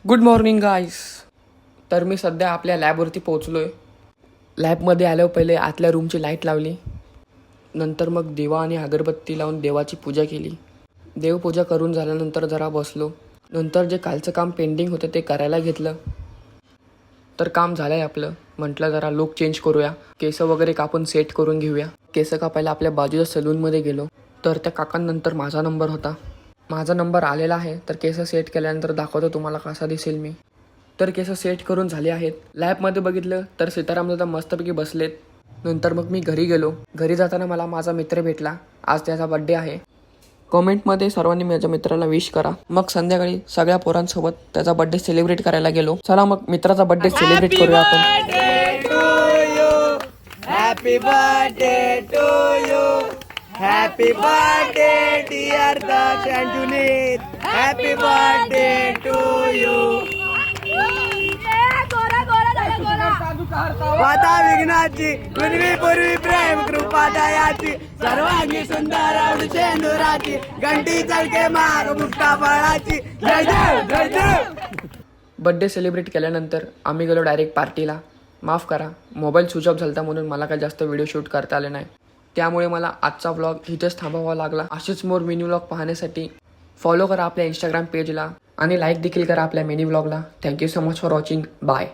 Good morning गाईस. तर मी सध्या आपल्या लॅबवरती पोहोचलो आहे. लॅबमध्ये आल्यावर पहिले आतल्या रूमची लाईट लावली. नंतर मग दिवा आणि अगरबत्ती लावून देवाची पूजा केली. देवपूजा करून झाल्यानंतर जरा बसलो. नंतर जे कालचं काम पेंडिंग होतं ते करायला घेतलं. तर काम झालं आहे आपलं. म्हटलं जरा लुक चेंज करूया, केस वगैरे कापून सेट करून घेऊया. केस कापायला आपल्या बाजूच्या सलूनमध्ये गेलो. तर त्या काकांनंतर माझा नंबर होता. माझा नंबर आलेला आहे. तर केस सेट केल्यानंतर दाखवतो तुम्हाला कसा दिसेल मी. तर केस सेट करून झाले आहेत. लॅबमध्ये बघितलं तर सीताराम दादा मस्तपैकी बसलेत. नंतर मग मी घरी गेलो. घरी जाताना मला माझा मित्र भेटला. आज त्याचा बड्डे आहे. कमेंटमध्ये सर्वांनी माझ्या मित्राला विश करा. मग संध्याकाळी सगळ्या पोरांसोबत त्याचा बड्डे सेलिब्रेट करायला गेलो. चला मग मित्राचा बड्डे सेलिब्रेट करूया आपण. Happy birthday to you. Happy birthday dear Daksh and Juneet. Happy birthday to you. वाता विघ्नाची पूर्वी पूर्वी प्रेम कृपा दयाची सर्वांगी सुंदर आवडी शेंदुराची घंटी चलके माग मुक्ता फळाची. जय देव जय देव. बड्डे सेलिब्रेट केल्यानंतर आम्ही गेलो डायरेक्ट पार्टीला. माफ करा, मोबाईल स्विच ऑफ झाला म्हणून मला काही जास्त व्हिडिओ शूट करता आले नाही. त्यामुळे मला आजचा व्लॉग इथेच थांबवावा लागला. असेच मोर मिनी व्लॉग पाहण्यासाठी फॉलो करा आपल्या इंस्टाग्राम पेजला आणि लाईक देखील करा आपल्या मिनी व्लॉगला. Thank you so much for watching. Bye.